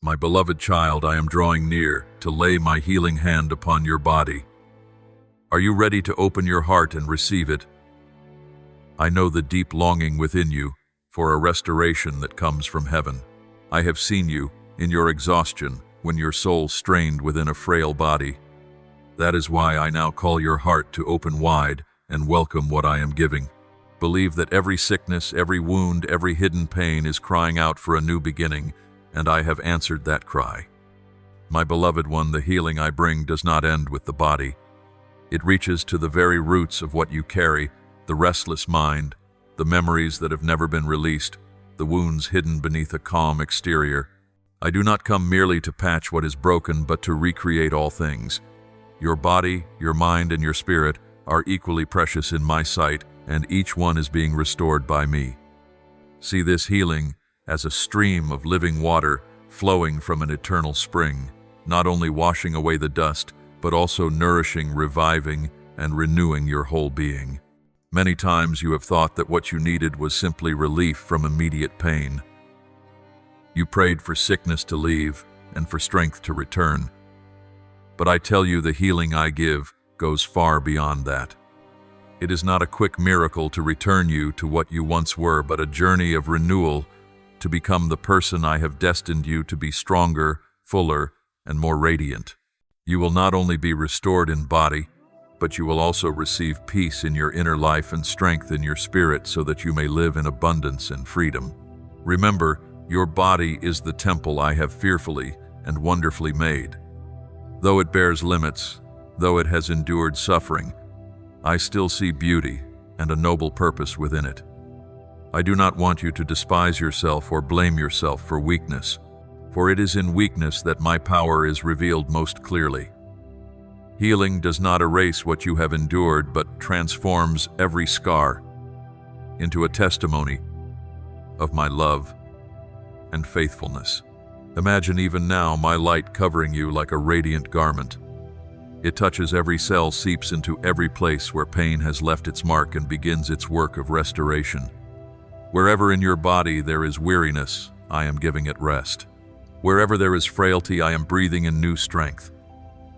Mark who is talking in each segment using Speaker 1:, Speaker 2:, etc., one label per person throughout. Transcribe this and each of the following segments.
Speaker 1: My beloved child, I am drawing near to lay my healing hand upon your body. Are you ready to open your heart and receive it? I know the deep longing within you for a restoration that comes from heaven. I have seen you in your exhaustion when your soul strained within a frail body. That is why I now call your heart to open wide and welcome what I am giving. Believe that every sickness, every wound, every hidden pain is crying out for a new beginning, and I have answered that cry. My beloved one, the healing I bring does not end with the body. It reaches to the very roots of what you carry, the restless mind, the memories that have never been released, the wounds hidden beneath a calm exterior. I do not come merely to patch what is broken, but to recreate all things. Your body, your mind, and your spirit are equally precious in my sight, and each one is being restored by me. See this healing as a stream of living water flowing from an eternal spring, not only washing away the dust, but also nourishing, reviving, and renewing your whole being. Many times you have thought that what you needed was simply relief from immediate pain. You prayed for sickness to leave and for strength to return. But I tell you, the healing I give goes far beyond that. It is not a quick miracle to return you to what you once were, but a journey of renewal to become the person I have destined you to be, stronger, fuller, and more radiant. You will not only be restored in body, but you will also receive peace in your inner life and strength in your spirit, so that you may live in abundance and freedom. Remember, your body is the temple I have fearfully and wonderfully made. Though it bears limits, though it has endured suffering, I still see beauty and a noble purpose within it. I do not want you to despise yourself or blame yourself for weakness, for it is in weakness that my power is revealed most clearly. Healing does not erase what you have endured, but transforms every scar into a testimony of my love and faithfulness. Imagine even now my light covering you like a radiant garment. It touches every cell, seeps into every place where pain has left its mark, and begins its work of restoration. Wherever in your body there is weariness, I am giving it rest. Wherever there is frailty, I am breathing in new strength.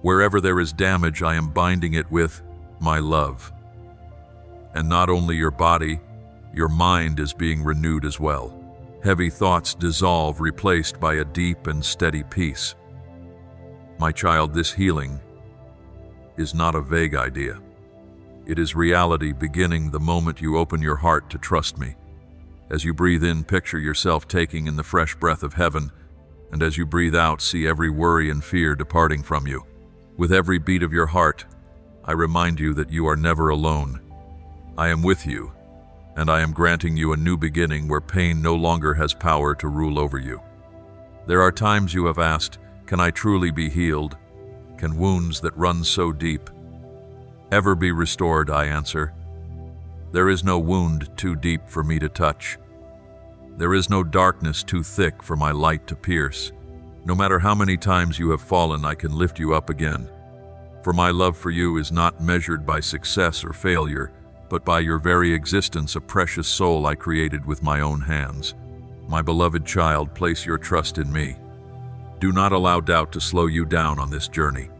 Speaker 1: Wherever there is damage, I am binding it with my love. And not only your body, your mind is being renewed as well. Heavy thoughts dissolve, replaced by a deep and steady peace. My child, this healing is not a vague idea. It is reality beginning the moment you open your heart to trust me. As you breathe in, picture yourself taking in the fresh breath of heaven, and as you breathe out, see every worry and fear departing from you. With every beat of your heart, I remind you that you are never alone. I am with you, and I am granting you a new beginning where pain no longer has power to rule over you. There are times you have asked, can I truly be healed? Can wounds that run so deep ever be restored? I answer, there is no wound too deep for me to touch. There is no darkness too thick for my light to pierce. No matter how many times you have fallen, I can lift you up again. For my love for you is not measured by success or failure, but by your very existence, a precious soul I created with my own hands. My beloved child, place your trust in me. Do not allow doubt to slow you down on this journey.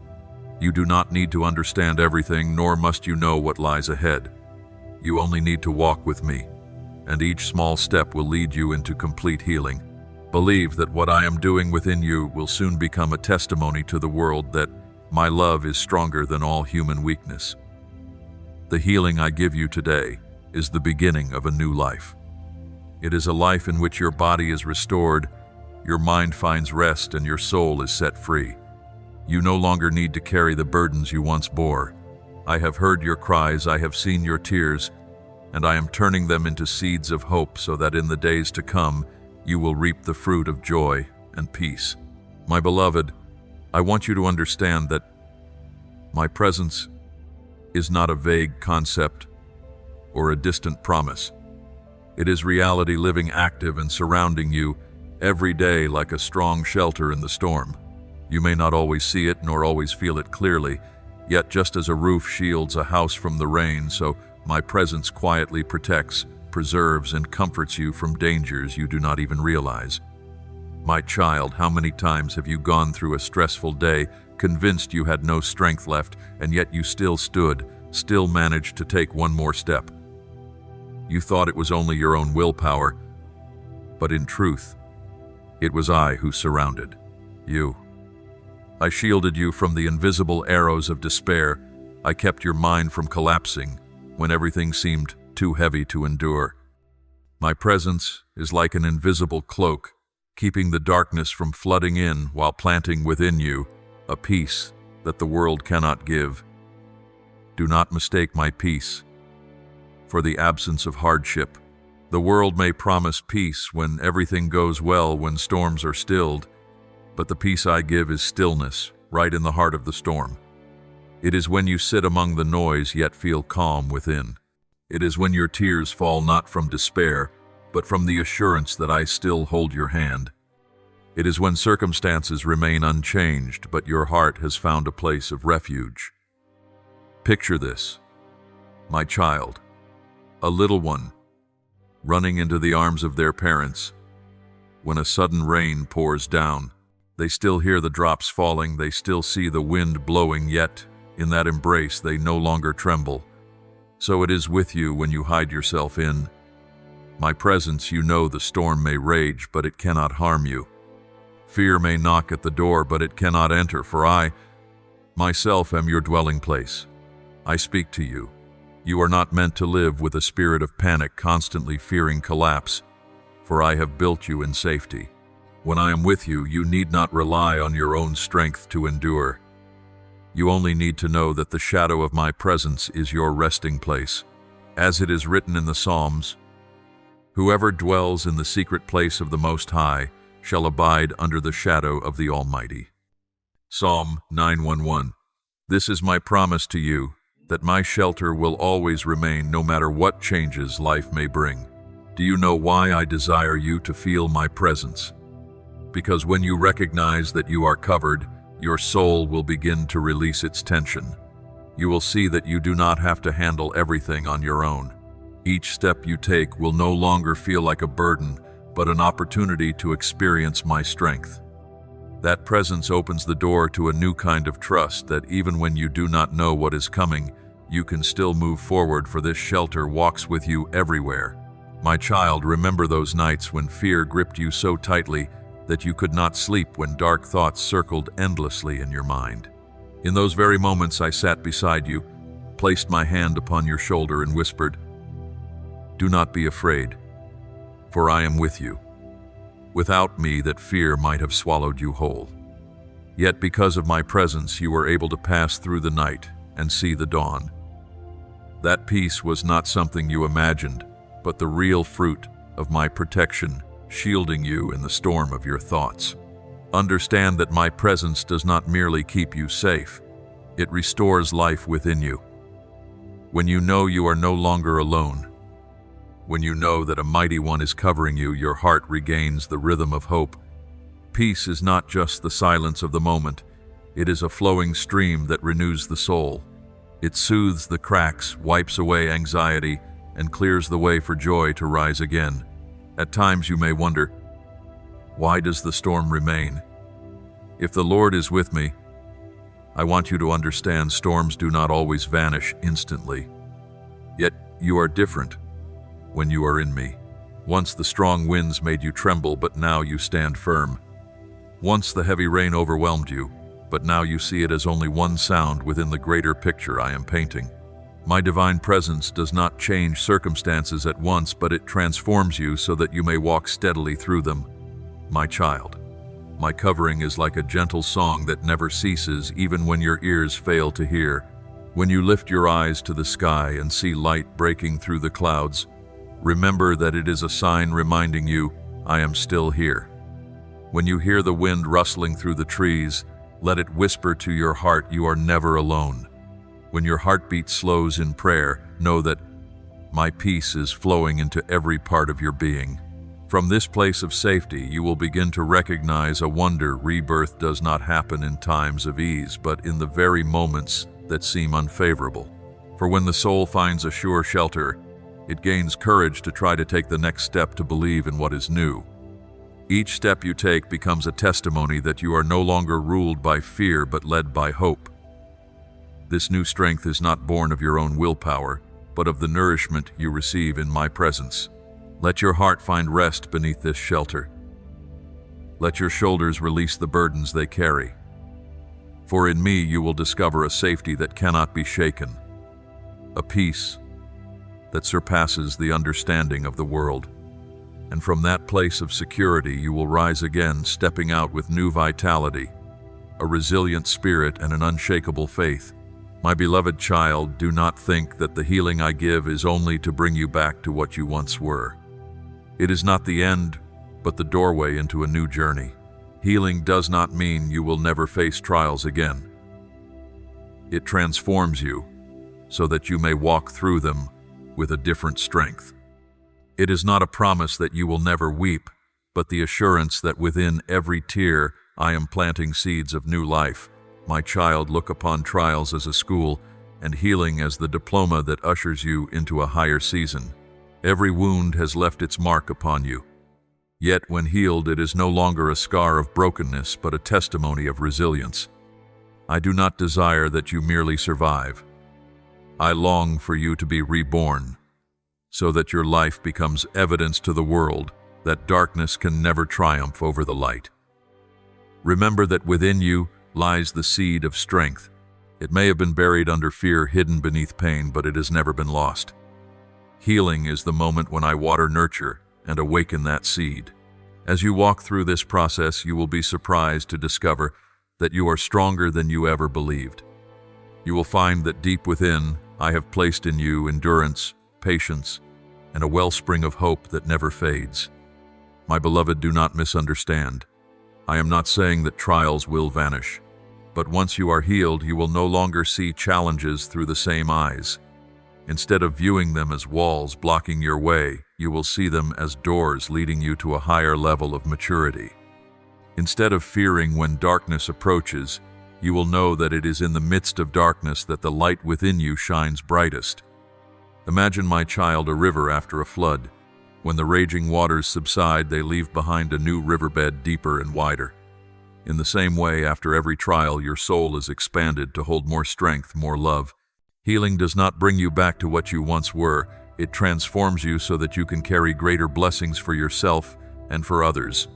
Speaker 1: You do not need to understand everything, nor must you know what lies ahead. You only need to walk with me, and each small step will lead you into complete healing. Believe that what I am doing within you will soon become a testimony to the world that my love is stronger than all human weakness. The healing I give you today is the beginning of a new life. It is a life in which your body is restored, your mind finds rest, and your soul is set free. You no longer need to carry the burdens you once bore. I have heard your cries, I have seen your tears, and I am turning them into seeds of hope, so that in the days to come, you will reap the fruit of joy and peace. My beloved, I want you to understand that my presence is not a vague concept or a distant promise. It is reality living active and surrounding you every day like a strong shelter in the storm. You may not always see it nor always feel it clearly, yet just as a roof shields a house from the rain, so my presence quietly protects, preserves, and comforts you from dangers you do not even realize. My child, how many times have you gone through a stressful day, convinced you had no strength left, and yet you still stood, still managed to take one more step? You thought it was only your own willpower, but in truth, it was I who surrounded you. I shielded you from the invisible arrows of despair. I kept your mind from collapsing when everything seemed too heavy to endure. My presence is like an invisible cloak, keeping the darkness from flooding in while planting within you a peace that the world cannot give. Do not mistake my peace for the absence of hardship. The world may promise peace when everything goes well, when storms are stilled, but the peace I give is stillness, right in the heart of the storm. It is when you sit among the noise yet feel calm within. It is when your tears fall not from despair, but from the assurance that I still hold your hand. It is when circumstances remain unchanged, but your heart has found a place of refuge. Picture this, my child, a little one, running into the arms of their parents. When a sudden rain pours down, they still hear the drops falling, they still see the wind blowing, yet in that embrace they no longer tremble. So it is with you when you hide yourself in my presence. You know the storm may rage, but it cannot harm you. Fear may knock at the door, but it cannot enter, for I, myself, am your dwelling place. I speak to you. You are not meant to live with a spirit of panic, constantly fearing collapse, for I have built you in safety. When I am with you, you need not rely on your own strength to endure. You only need to know that the shadow of my presence is your resting place. As it is written in the Psalms, whoever dwells in the secret place of the Most High shall abide under the shadow of the Almighty. Psalm 9:11. This is my promise to you, that my shelter will always remain no matter what changes life may bring. Do you know why I desire you to feel my presence? Because when you recognize that you are covered, your soul will begin to release its tension. You will see that you do not have to handle everything on your own. Each step you take will no longer feel like a burden, but an opportunity to experience my strength. That presence opens the door to a new kind of trust that even when you do not know what is coming, you can still move forward, for this shelter walks with you everywhere. My child, remember those nights when fear gripped you so tightly that you could not sleep, when dark thoughts circled endlessly in your mind. In those very moments I sat beside you, placed my hand upon your shoulder and whispered, "Do not be afraid, for I am with you." Without me, that fear might have swallowed you whole. Yet because of my presence, you were able to pass through the night and see the dawn. That peace was not something you imagined, but the real fruit of my protection, shielding you in the storm of your thoughts. Understand that my presence does not merely keep you safe, it restores life within you. When you know you are no longer alone, when you know that a mighty one is covering you, your heart regains the rhythm of hope. Peace is not just the silence of the moment, it is a flowing stream that renews the soul. It soothes the cracks, wipes away anxiety, and clears the way for joy to rise again. At times you may wonder, why does the storm remain? If the Lord is with me, I want you to understand storms do not always vanish instantly. Yet you are different when you are in me. Once the strong winds made you tremble, but now you stand firm. Once the heavy rain overwhelmed you, but now you see it as only one sound within the greater picture I am painting. My divine presence does not change circumstances at once, but it transforms you so that you may walk steadily through them. My child, my covering is like a gentle song that never ceases, even when your ears fail to hear. When you lift your eyes to the sky and see light breaking through the clouds, remember that it is a sign reminding you, I am still here. When you hear the wind rustling through the trees, let it whisper to your heart, you are never alone. When your heartbeat slows in prayer, know that my peace is flowing into every part of your being. From this place of safety, you will begin to recognize a wonder. Rebirth does not happen in times of ease, but in the very moments that seem unfavorable. For when the soul finds a sure shelter, it gains courage to try to take the next step, to believe in what is new. Each step you take becomes a testimony that you are no longer ruled by fear but led by hope. This new strength is not born of your own willpower, but of the nourishment you receive in my presence. Let your heart find rest beneath this shelter. Let your shoulders release the burdens they carry. For in me you will discover a safety that cannot be shaken, a peace that surpasses the understanding of the world. And from that place of security you will rise again, stepping out with new vitality, a resilient spirit and an unshakable faith. My beloved child, do not think that the healing I give is only to bring you back to what you once were. It is not the end, but the doorway into a new journey. Healing does not mean you will never face trials again. It transforms you so that you may walk through them with a different strength. It is not a promise that you will never weep, but the assurance that within every tear I am planting seeds of new life. My child, look upon trials as a school and healing as the diploma that ushers you into a higher season. Every wound has left its mark upon you. Yet when healed, it is no longer a scar of brokenness, but a testimony of resilience. I do not desire that you merely survive. I long for you to be reborn, so that your life becomes evidence to the world that darkness can never triumph over the light. Remember that within you lies the seed of strength. It may have been buried under fear, hidden beneath pain, but it has never been lost. Healing is the moment when I water, nurture, and awaken that seed. As you walk through this process, you will be surprised to discover that you are stronger than you ever believed. You will find that deep within, I have placed in you endurance, patience, and a wellspring of hope that never fades. My beloved, do not misunderstand. I am not saying that trials will vanish, but once you are healed, you will no longer see challenges through the same eyes. Instead of viewing them as walls blocking your way, you will see them as doors leading you to a higher level of maturity. Instead of fearing when darkness approaches, you will know that it is in the midst of darkness that the light within you shines brightest. Imagine, my child, a river after a flood. When the raging waters subside, they leave behind a new riverbed, deeper and wider. In the same way, after every trial, your soul is expanded to hold more strength, more love. Healing does not bring you back to what you once were. It transforms you so that you can carry greater blessings for yourself and for others.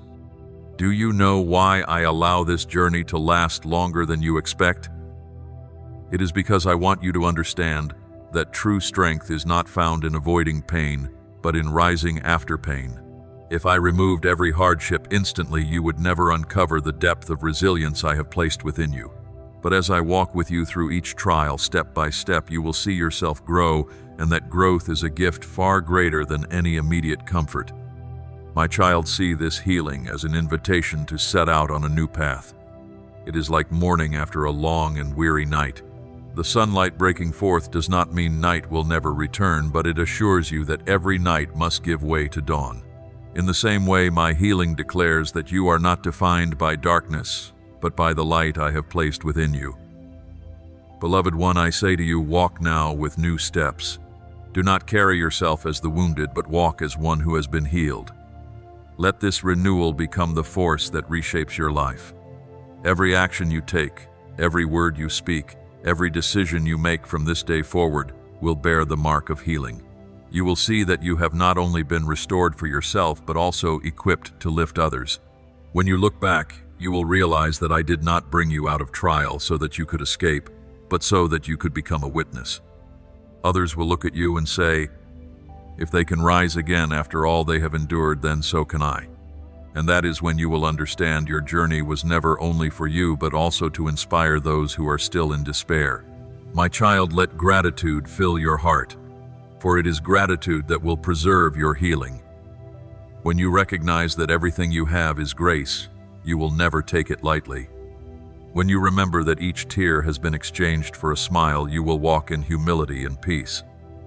Speaker 1: Do you know why I allow this journey to last longer than you expect? It is because I want you to understand that true strength is not found in avoiding pain, but in rising after pain. If I removed every hardship instantly, you would never uncover the depth of resilience I have placed within you. But as I walk with you through each trial, step by step, you will see yourself grow, and that growth is a gift far greater than any immediate comfort. My child, see this healing as an invitation to set out on a new path. It is like morning after a long and weary night. The sunlight breaking forth does not mean night will never return, but it assures you that every night must give way to dawn. In the same way, my healing declares that you are not defined by darkness, but by the light I have placed within you. Beloved one, I say to you, walk now with new steps. Do not carry yourself as the wounded, but walk as one who has been healed. Let this renewal become the force that reshapes your life. Every action you take, every word you speak, every decision you make from this day forward will bear the mark of healing. You will see that you have not only been restored for yourself, but also equipped to lift others. When you look back, you will realize that I did not bring you out of trial so that you could escape, but so that you could become a witness. Others will look at you and say, if they can rise again after all they have endured, then so can I. And that is when you will understand your journey was never only for you, but also to inspire those who are still in despair. My child, let gratitude fill your heart, for it is gratitude that will preserve your healing. When you recognize that everything you have is grace, you will never take it lightly. When you remember that each tear has been exchanged for a smile, you will walk in humility and peace.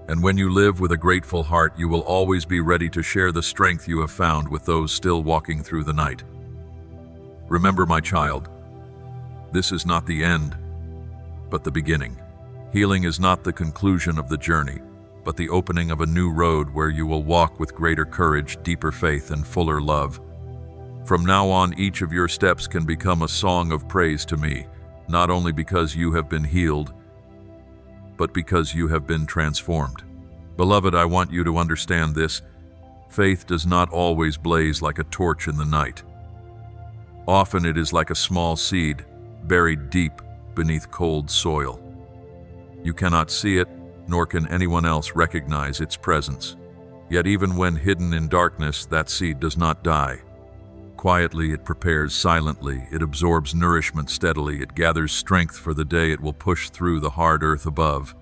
Speaker 1: And when you live with a grateful heart, you will always be ready to share the strength you have found with those still walking through the night. Remember, my child, this is not the end, but the beginning. Healing is not the conclusion of the journey, but the opening of a new road where you will walk with greater courage, deeper faith, and fuller love. From now on, each of your steps can become a song of praise to me, not only because you have been healed, but because you have been transformed. Beloved, I want you to understand this. Faith does not always blaze like a torch in the night. Often it is like a small seed buried deep beneath cold soil. You cannot see it, nor can anyone else recognize its presence. Yet even when hidden in darkness, that seed does not die. Quietly, it prepares silently, it absorbs nourishment steadily, it gathers strength for the day it will push through the hard earth above.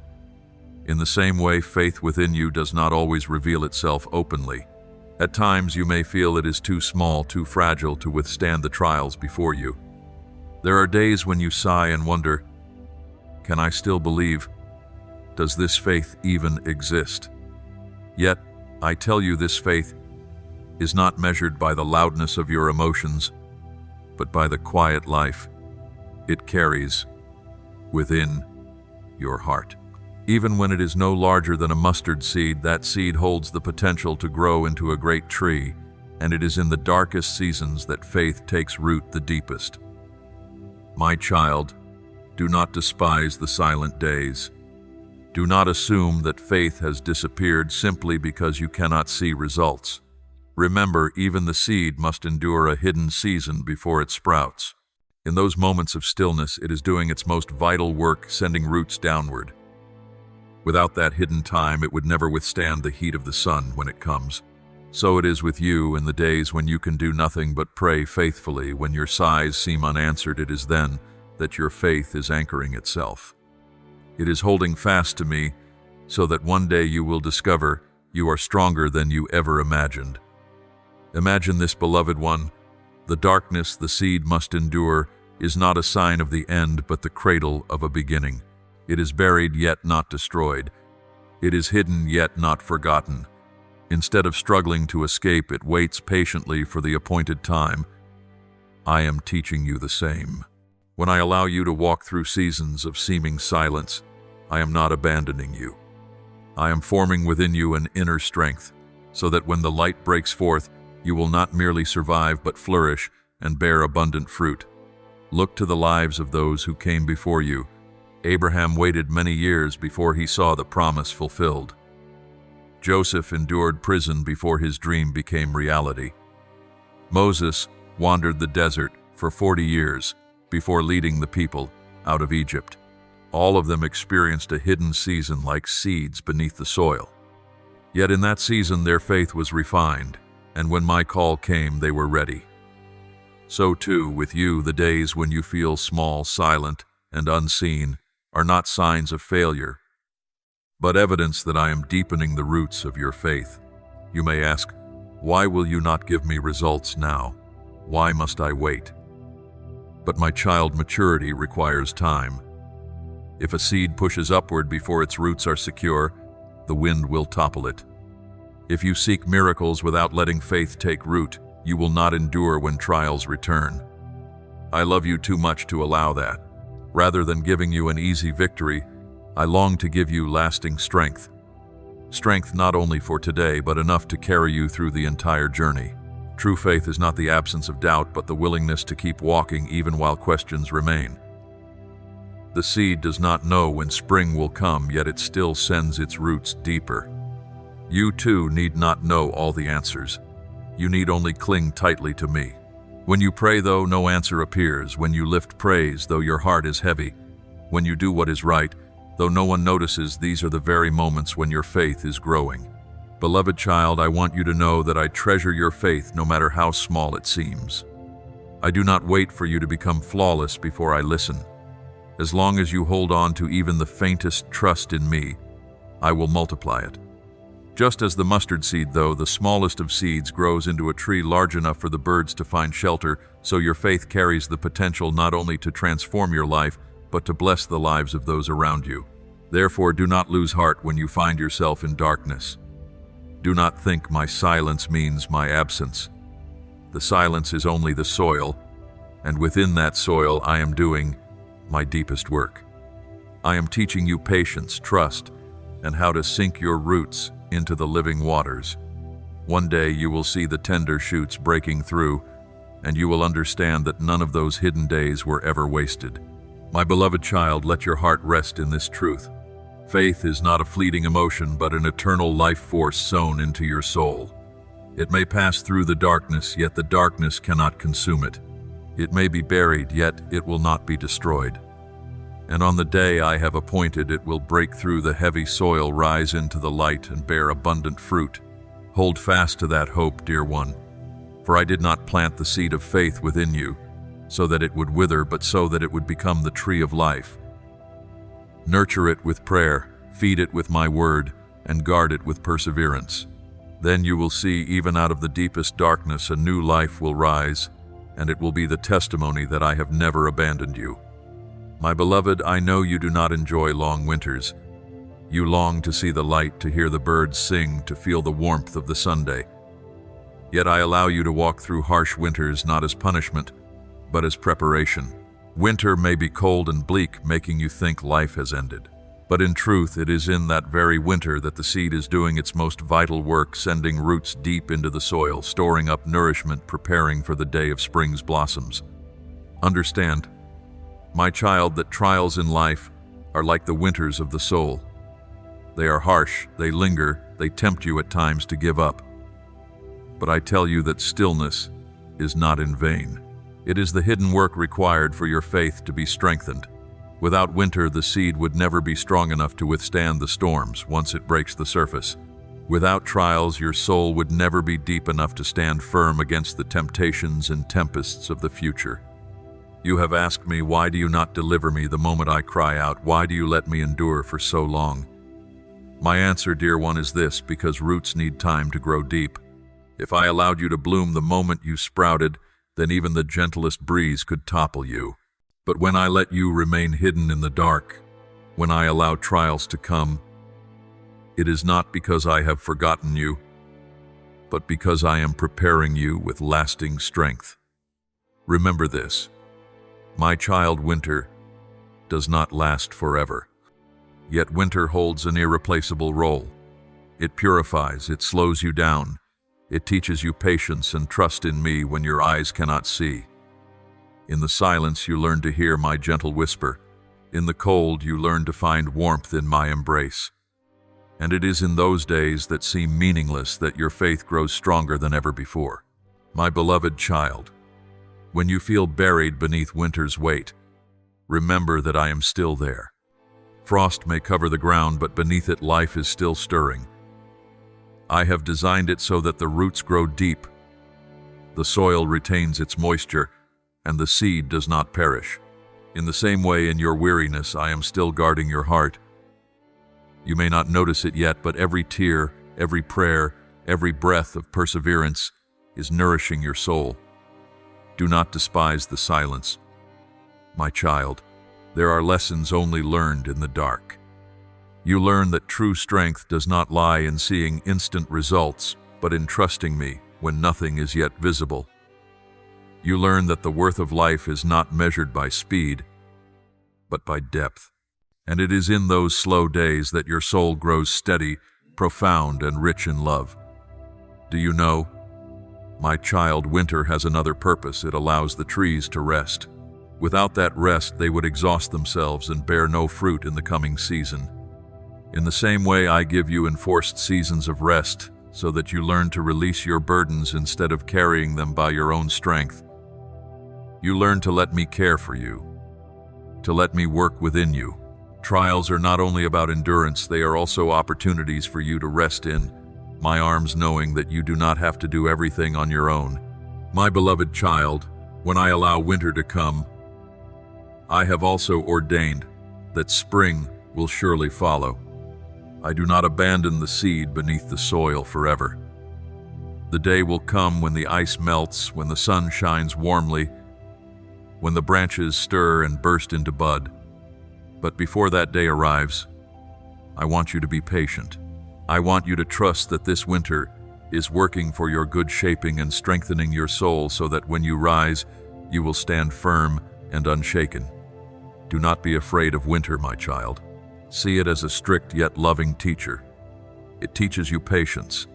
Speaker 1: In the same way, faith within you does not always reveal itself openly. At times, you may feel it is too small, too fragile to withstand the trials before you. There are days when you sigh and wonder, can I still believe? Does this faith even exist? Yet, I tell you, this faith is not measured by the loudness of your emotions, but by the quiet life it carries within your heart. Even when it is no larger than a mustard seed, that seed holds the potential to grow into a great tree, and it is in the darkest seasons that faith takes root the deepest. My child, do not despise the silent days. Do not assume that faith has disappeared simply because you cannot see results. Remember, even the seed must endure a hidden season before it sprouts. In those moments of stillness, it is doing its most vital work, sending roots downward. Without that hidden time, it would never withstand the heat of the sun when it comes. So it is with you in the days when you can do nothing but pray faithfully. When your sighs seem unanswered, it is then that your faith is anchoring itself. It is holding fast to me so that one day you will discover you are stronger than you ever imagined. Imagine this, beloved one. The darkness the seed must endure is not a sign of the end, but the cradle of a beginning. It is buried yet not destroyed. It is hidden yet not forgotten. Instead of struggling to escape, it waits patiently for the appointed time. I am teaching you the same. When I allow you to walk through seasons of seeming silence, I am not abandoning you. I am forming within you an inner strength, so that when the light breaks forth, you will not merely survive but flourish and bear abundant fruit. Look to the lives of those who came before you. Abraham waited many years before he saw the promise fulfilled. Joseph endured prison before his dream became reality. Moses wandered the desert for 40 years before leading the people out of Egypt. All of them experienced a hidden season like seeds beneath the soil. Yet in that season their faith was refined, and when my call came, they were ready. So too, with you, the days when you feel small, silent, and unseen are not signs of failure, but evidence that I am deepening the roots of your faith. You may ask, why will you not give me results now? Why must I wait? But my child, maturity requires time. If a seed pushes upward before its roots are secure, the wind will topple it. If you seek miracles without letting faith take root, you will not endure when trials return. I love you too much to allow that. Rather than giving you an easy victory, I long to give you lasting strength. Strength not only for today, but enough to carry you through the entire journey. True faith is not the absence of doubt, but the willingness to keep walking even while questions remain. The seed does not know when spring will come, yet it still sends its roots deeper. You too need not know all the answers. You need only cling tightly to me. When you pray, though no answer appears, when you lift praise, though your heart is heavy, when you do what is right, though no one notices, these are the very moments when your faith is growing. Beloved child, I want you to know that I treasure your faith no matter how small it seems. I do not wait for you to become flawless before I listen. As long as you hold on to even the faintest trust in me, I will multiply it. Just as the mustard seed, though the smallest of seeds, grows into a tree large enough for the birds to find shelter, so your faith carries the potential not only to transform your life, but to bless the lives of those around you. Therefore, do not lose heart when you find yourself in darkness. Do not think my silence means my absence. The silence is only the soil, and within that soil I am doing my deepest work. I am teaching you patience, trust, and how to sink your roots into the living waters. One day you will see the tender shoots breaking through, and you will understand that none of those hidden days were ever wasted. My beloved child, let your heart rest in this truth. Faith is not a fleeting emotion, but an eternal life force sown into your soul. It may pass through the darkness, yet the darkness cannot consume it. It may be buried, yet it will not be destroyed. And on the day I have appointed, it will break through the heavy soil, rise into the light, and bear abundant fruit. Hold fast to that hope, dear one. For I did not plant the seed of faith within you, so that it would wither, but so that it would become the tree of life. Nurture it with prayer, feed it with my word, and guard it with perseverance. Then you will see, even out of the deepest darkness, a new life will rise, and it will be the testimony that I have never abandoned you. My beloved, I know you do not enjoy long winters. You long to see the light, to hear the birds sing, to feel the warmth of the Sunday. Yet I allow you to walk through harsh winters not as punishment, but as preparation. Winter may be cold and bleak, making you think life has ended. But in truth, it is in that very winter that the seed is doing its most vital work, sending roots deep into the soil, storing up nourishment, preparing for the day of spring's blossoms. Understand, my child, that trials in life are like the winters of the soul. They are harsh, they linger, they tempt you at times to give up. But I tell you that stillness is not in vain. It is the hidden work required for your faith to be strengthened. Without winter, the seed would never be strong enough to withstand the storms once it breaks the surface. Without trials, your soul would never be deep enough to stand firm against the temptations and tempests of the future. You have asked me, why do you not deliver me the moment I cry out? Why do you let me endure for so long? My answer, dear one, is this: because roots need time to grow deep. If I allowed you to bloom the moment you sprouted, then even the gentlest breeze could topple you. But when I let you remain hidden in the dark, when I allow trials to come, it is not because I have forgotten you, but because I am preparing you with lasting strength. Remember this, my child, winter does not last forever. Yet winter holds an irreplaceable role. It purifies, it slows you down. It teaches you patience and trust in me when your eyes cannot see. In the silence, you learn to hear my gentle whisper. In the cold, you learn to find warmth in my embrace. And it is in those days that seem meaningless that your faith grows stronger than ever before. My beloved child, when you feel buried beneath winter's weight, remember that I am still there. Frost may cover the ground, but beneath it life is still stirring. I have designed it so that the roots grow deep, the soil retains its moisture, and the seed does not perish. In the same way, in your weariness, I am still guarding your heart. You may not notice it yet, but every tear, every prayer, every breath of perseverance is nourishing your soul. Do not despise the silence. My child, there are lessons only learned in the dark. You learn that true strength does not lie in seeing instant results, but in trusting me when nothing is yet visible. You learn that the worth of life is not measured by speed, but by depth. And it is in those slow days that your soul grows steady, profound, and rich in love. Do you know, my child, winter has another purpose. It allows the trees to rest. Without that rest, they would exhaust themselves and bear no fruit in the coming season. In the same way, I give you enforced seasons of rest, so that you learn to release your burdens instead of carrying them by your own strength. You learn to let me care for you, to let me work within you. Trials are not only about endurance, they are also opportunities for you to rest in my arms, knowing that you do not have to do everything on your own. My beloved child, when I allow winter to come, I have also ordained that spring will surely follow. I do not abandon the seed beneath the soil forever. The day will come when the ice melts, when the sun shines warmly, when the branches stir and burst into bud. But before that day arrives, I want you to be patient. I want you to trust that this winter is working for your good, shaping and strengthening your soul, so that when you rise, you will stand firm and unshaken. Do not be afraid of winter, my child. See it as a strict yet loving teacher. It teaches you patience.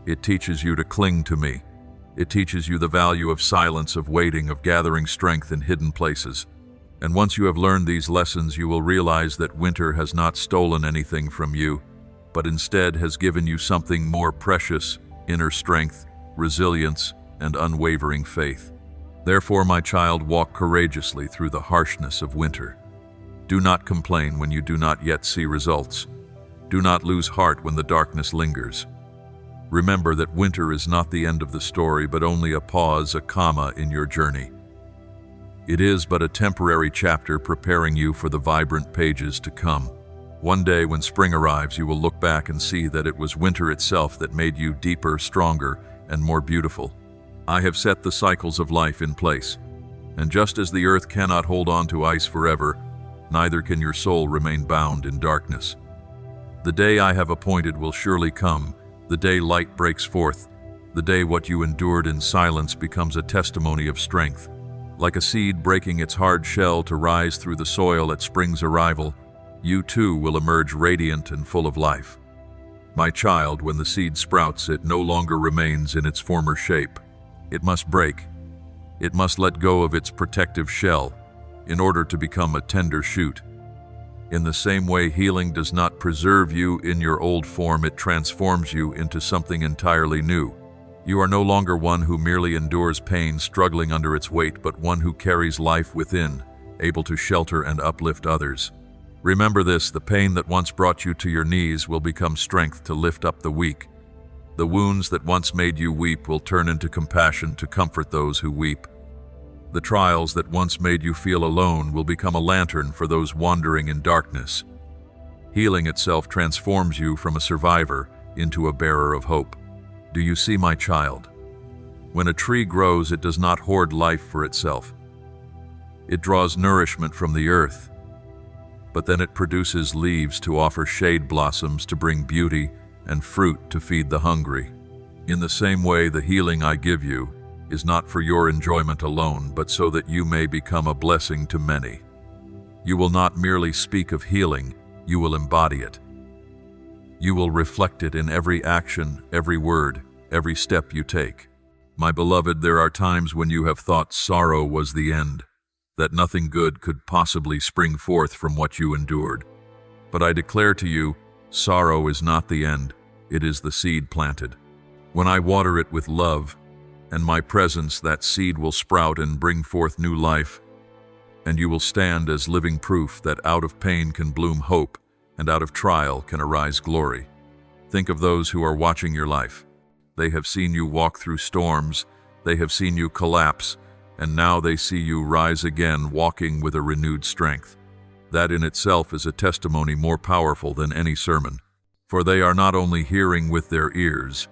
Speaker 1: It teaches you to cling to me, It teaches you the value of silence, of waiting, of gathering strength in hidden places. And once you have learned these lessons, you will realize that winter has not stolen anything from you, but instead has given you something more precious: inner strength, resilience, and unwavering faith. Therefore, my child, walk courageously through the harshness of winter. Do not complain when you do not yet see results. Do not lose heart when the darkness lingers. Remember that winter is not the end of the story, but only a pause, a comma in your journey. It is but a temporary chapter preparing you for the vibrant pages to come. One day when spring arrives, you will look back and see that it was winter itself that made you deeper, stronger, and more beautiful. I have set the cycles of life in place, and just as the earth cannot hold on to ice forever, neither can your soul remain bound in darkness. The day I have appointed will surely come, the day light breaks forth, the day what you endured in silence becomes a testimony of strength. Like a seed breaking its hard shell to rise through the soil at spring's arrival, you too will emerge radiant and full of life. My child, when the seed sprouts, it no longer remains in its former shape. It must break. It must let go of its protective shell in order to become a tender shoot. In the same way, healing does not preserve you in your old form, it transforms you into something entirely new. You are no longer one who merely endures pain, struggling under its weight, but one who carries life within, able to shelter and uplift others. Remember this: the pain that once brought you to your knees will become strength to lift up the weak. The wounds that once made you weep will turn into compassion to comfort those who weep. The trials that once made you feel alone will become a lantern for those wandering in darkness. Healing itself transforms you from a survivor into a bearer of hope. Do you see, my child? When a tree grows, it does not hoard life for itself. It draws nourishment from the earth, but then it produces leaves to offer shade, blossoms to bring beauty, and fruit to feed the hungry. In the same way, the healing I give you is not for your enjoyment alone, but so that you may become a blessing to many. You will not merely speak of healing, you will embody it. You will reflect it in every action, every word, every step you take. My beloved, there are times when you have thought sorrow was the end, that nothing good could possibly spring forth from what you endured. But I declare to you, sorrow is not the end, it is the seed planted. When I water it with love and my presence, that seed will sprout and bring forth new life, and you will stand as living proof that out of pain can bloom hope, and out of trial can arise glory. Think of those who are watching your life. They have seen you walk through storms, they have seen you collapse, and now they see you rise again, walking with a renewed strength. That in itself is a testimony more powerful than any sermon. For they are not only hearing with their ears,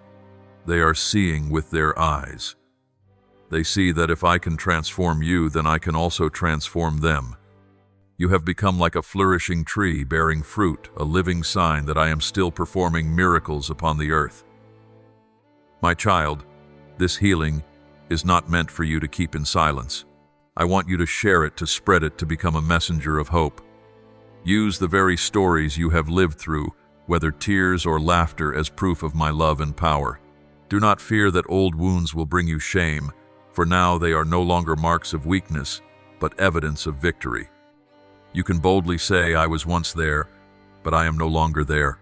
Speaker 1: they are seeing with their eyes. They see that if I can transform you, then I can also transform them. You have become like a flourishing tree bearing fruit, a living sign that I am still performing miracles upon the earth. My child, this healing is not meant for you to keep in silence. I want you to share it, to spread it, to become a messenger of hope. Use the very stories you have lived through, whether tears or laughter, as proof of my love and power. Do not fear that old wounds will bring you shame, for now they are no longer marks of weakness, but evidence of victory. You can boldly say, I was once there, but I am no longer there.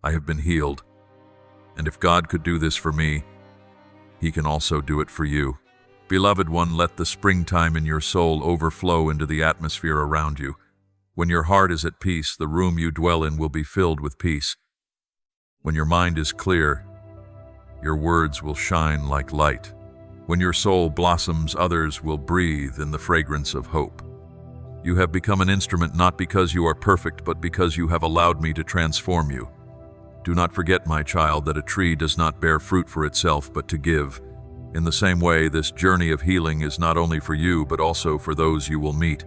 Speaker 1: I have been healed. And if God could do this for me, He can also do it for you. Beloved one, let the springtime in your soul overflow into the atmosphere around you. When your heart is at peace, the room you dwell in will be filled with peace. When your mind is clear, your words will shine like light. When your soul blossoms, others will breathe in the fragrance of hope. You have become an instrument not because you are perfect, but because you have allowed me to transform you. Do not forget, my child, that a tree does not bear fruit for itself, but to give. In the same way, this journey of healing is not only for you, but also for those you will meet.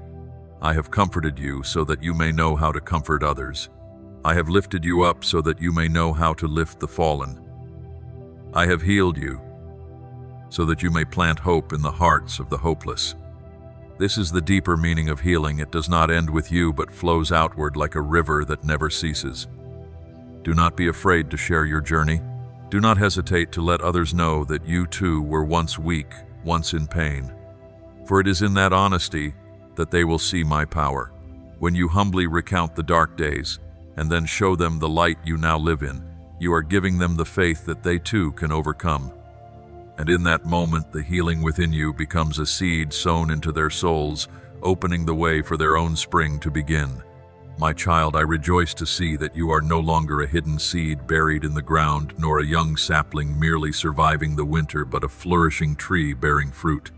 Speaker 1: I have comforted you so that you may know how to comfort others. I have lifted you up so that you may know how to lift the fallen. I have healed you so that you may plant hope in the hearts of the hopeless. This is the deeper meaning of healing. It does not end with you, but flows outward like a river that never ceases. Do not be afraid to share your journey. Do not hesitate to let others know that you too were once weak, once in pain. For it is in that honesty that they will see my power. When you humbly recount the dark days and then show them the light you now live in, you are giving them the faith that they too can overcome. And in that moment, the healing within you becomes a seed sown into their souls, opening the way for their own spring to begin. My child, I rejoice to see that you are no longer a hidden seed buried in the ground, nor a young sapling merely surviving the winter, but a flourishing tree bearing fruit.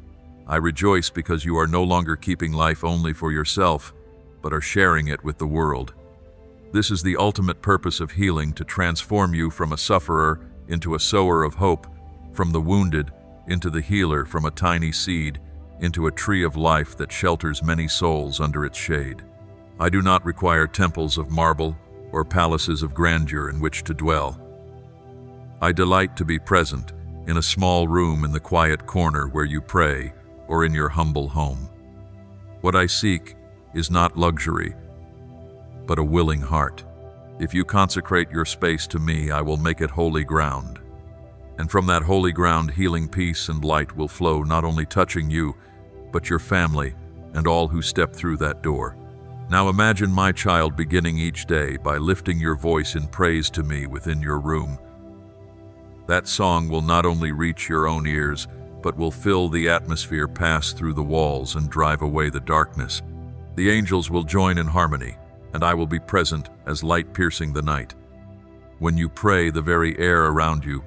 Speaker 1: I rejoice because you are no longer keeping life only for yourself, but are sharing it with the world. This is the ultimate purpose of healing, to transform you from a sufferer into a sower of hope, from the wounded into the healer, from a tiny seed into a tree of life that shelters many souls under its shade. I do not require temples of marble or palaces of grandeur in which to dwell. I delight to be present in a small room in the quiet corner where you pray, or in your humble home. What I seek is not luxury, but a willing heart. If you consecrate your space to me, I will make it holy ground. And from that holy ground, healing peace and light will flow, not only touching you, but your family and all who step through that door. Now imagine, my child, beginning each day by lifting your voice in praise to me within your room. That song will not only reach your own ears, but will fill the atmosphere, pass through the walls, and drive away the darkness. The angels will join in harmony, and I will be present as light piercing the night. When you pray, the very air around you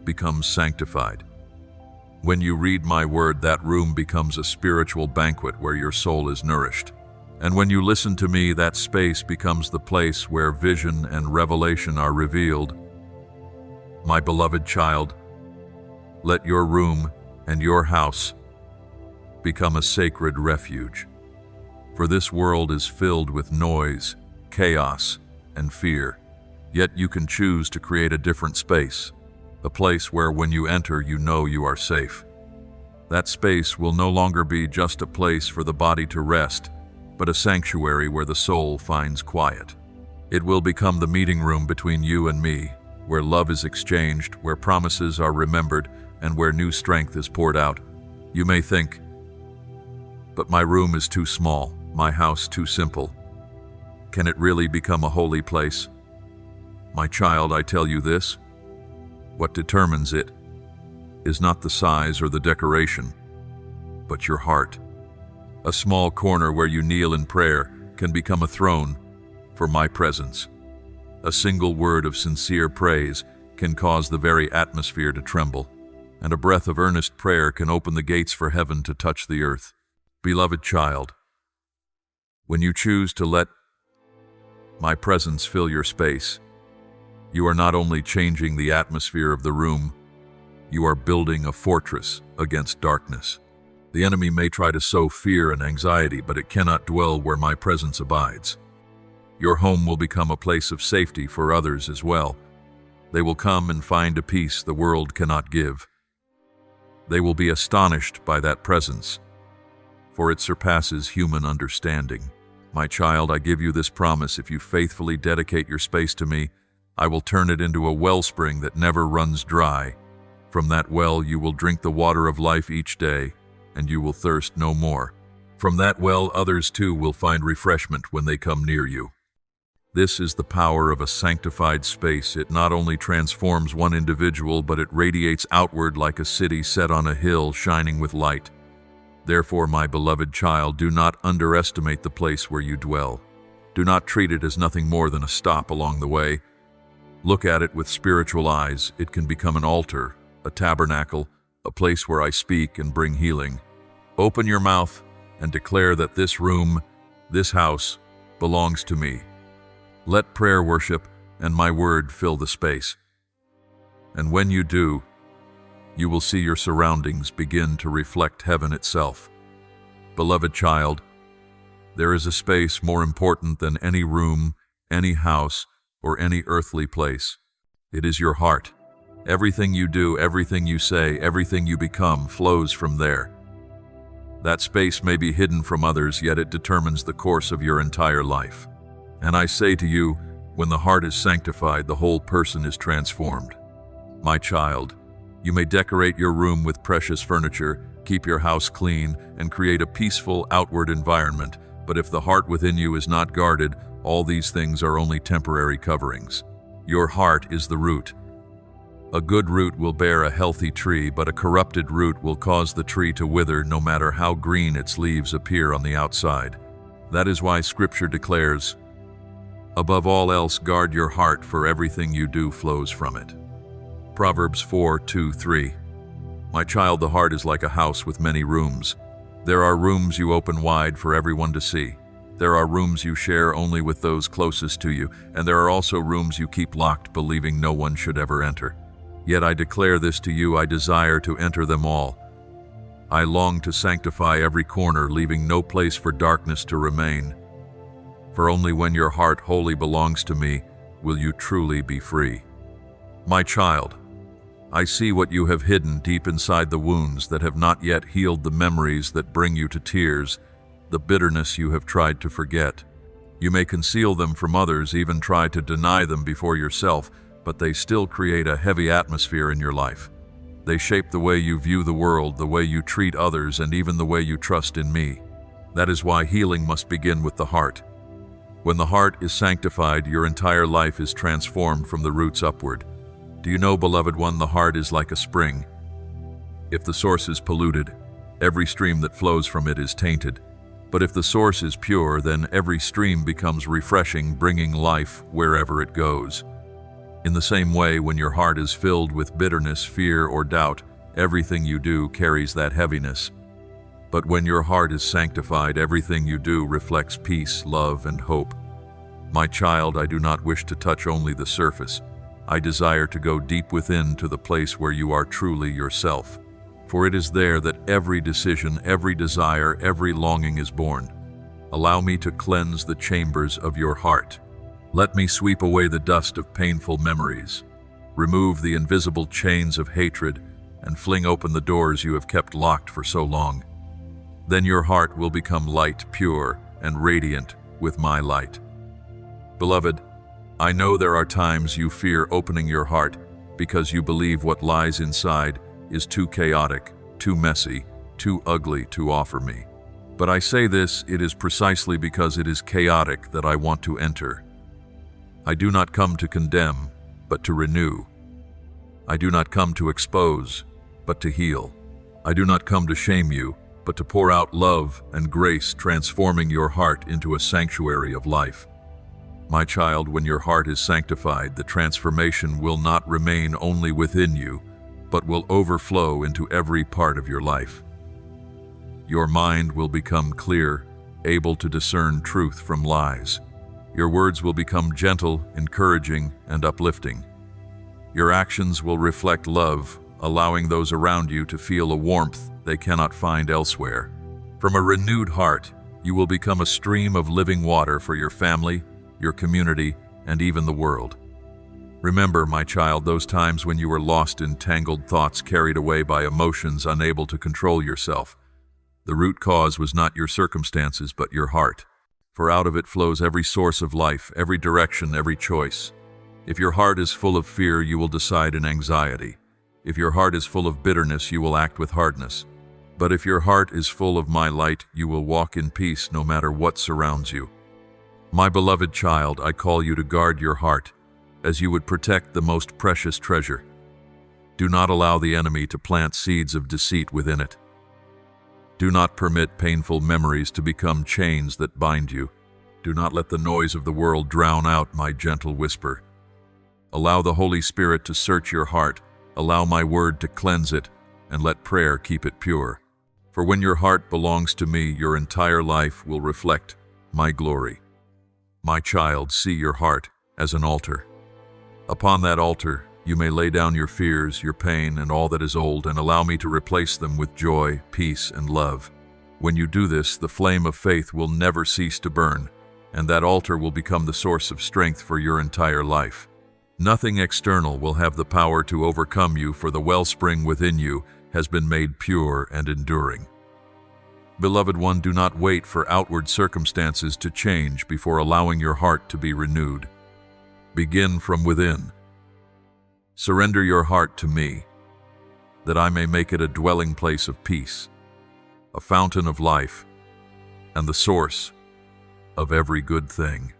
Speaker 1: becomes sanctified. When you read my word, that room becomes a spiritual banquet where your soul is nourished. And when you listen to me, that space becomes the place where vision and revelation are revealed. My beloved child, let your room and your house become a sacred refuge. For this world is filled with noise, chaos, and fear. Yet you can choose to create a different space, a place where when you enter, you know you are safe. That space will no longer be just a place for the body to rest, but a sanctuary where the soul finds quiet. It will become the meeting room between you and me, where love is exchanged, where promises are remembered, and where new strength is poured out. You may think, but my room is too small, my house too simple. Can it really become a holy place? My child, I tell you this: what determines it is not the size or the decoration, but your heart. A small corner where you kneel in prayer can become a throne for my presence. A single word of sincere praise can cause the very atmosphere to tremble, and a breath of earnest prayer can open the gates for heaven to touch the earth. Beloved child, when you choose to let my presence fill your space, you are not only changing the atmosphere of the room, you are building a fortress against darkness. The enemy may try to sow fear and anxiety, but it cannot dwell where my presence abides. Your home will become a place of safety for others as well. They will come and find a peace the world cannot give. They will be astonished by that presence, for it surpasses human understanding. My child, I give you this promise: if you faithfully dedicate your space to me, I will turn it into a wellspring that never runs dry. From that well you will drink the water of life each day, and you will thirst no more. From that well, others too will find refreshment when they come near you. This is the power of a sanctified space. It not only transforms one individual, but it radiates outward like a city set on a hill shining with light. Therefore, my beloved child, do not underestimate the place where you dwell. Do not treat it as nothing more than a stop along the way. Look at it with spiritual eyes. It can become an altar, a tabernacle, a place where I speak and bring healing. Open your mouth and declare that this room, this house, belongs to me. Let prayer, worship, and my word fill the space. And when you do, you will see your surroundings begin to reflect heaven itself. Beloved child, there is a space more important than any room, any house, or any earthly place. It is your heart. Everything you do, everything you say, everything you become flows from there. That space may be hidden from others, yet it determines the course of your entire life. And I say to you, when the heart is sanctified, the whole person is transformed. My child, you may decorate your room with precious furniture, keep your house clean, and create a peaceful outward environment, but if the heart within you is not guarded, all these things are only temporary coverings. Your heart is the root. A good root will bear a healthy tree, but a corrupted root will cause the tree to wither no matter how green its leaves appear on the outside. That is why Scripture declares, "Above all else, guard your heart, for everything you do flows from it." Proverbs 4:2-3. My child, the heart is like a house with many rooms. There are rooms you open wide for everyone to see. There are rooms you share only with those closest to you, and there are also rooms you keep locked, believing no one should ever enter. Yet I declare this to you, I desire to enter them all. I long to sanctify every corner, leaving no place for darkness to remain. For only when your heart wholly belongs to me will you truly be free. My child, I see what you have hidden deep inside the wounds that have not yet healed, the memories that bring you to tears, the bitterness you have tried to forget. You may conceal them from others, even try to deny them before yourself, but they still create a heavy atmosphere in your life. They shape the way you view the world, the way you treat others, and even the way you trust in me. That is why healing must begin with the heart. When the heart is sanctified, your entire life is transformed from the roots upward. Do you know, beloved one, the heart is like a spring. If the source is polluted, every stream that flows from it is tainted. But if the source is pure, then every stream becomes refreshing, bringing life wherever it goes. In the same way, when your heart is filled with bitterness, fear, or doubt, everything you do carries that heaviness. But when your heart is sanctified, everything you do reflects peace, love, and hope. My child, I do not wish to touch only the surface. I desire to go deep within to the place where you are truly yourself. For it is there that every decision, every desire, every longing is born. Allow me to cleanse the chambers of your heart. Let me sweep away the dust of painful memories, remove the invisible chains of hatred, and fling open the doors you have kept locked for so long. Then your heart will become light, pure, and radiant with my light. Beloved, I know there are times you fear opening your heart because you believe what lies inside is too chaotic, too messy, too ugly to offer me. But I say this, it is precisely because it is chaotic that I want to enter. I do not come to condemn, but to renew. I do not come to expose, but to heal. I do not come to shame you, but to pour out love and grace, transforming your heart into a sanctuary of life. My child, when your heart is sanctified, the transformation will not remain only within you, but will overflow into every part of your life. Your mind will become clear, able to discern truth from lies. Your words will become gentle, encouraging, and uplifting. Your actions will reflect love, allowing those around you to feel a warmth they cannot find elsewhere. From a renewed heart, you will become a stream of living water for your family, your community, and even the world. Remember, my child, those times when you were lost in tangled thoughts, carried away by emotions, unable to control yourself. The root cause was not your circumstances, but your heart. For out of it flows every source of life, every direction, every choice. If your heart is full of fear, you will decide in anxiety. If your heart is full of bitterness, you will act with hardness. But if your heart is full of my light, you will walk in peace no matter what surrounds you. My beloved child, I call you to guard your heart, as you would protect the most precious treasure. Do not allow the enemy to plant seeds of deceit within it. Do not permit painful memories to become chains that bind you. Do not let the noise of the world drown out my gentle whisper. Allow the Holy Spirit to search your heart, allow my word to cleanse it, and let prayer keep it pure. For when your heart belongs to me, your entire life will reflect my glory. My child, see your heart as an altar. Upon that altar, you may lay down your fears, your pain, and all that is old, and allow me to replace them with joy, peace, and love. When you do this, the flame of faith will never cease to burn, and that altar will become the source of strength for your entire life. Nothing external will have the power to overcome you, for the wellspring within you has been made pure and enduring. Beloved one, do not wait for outward circumstances to change before allowing your heart to be renewed. Begin from within. Surrender your heart to me, that I may make it a dwelling place of peace, a fountain of life, and the source of every good thing.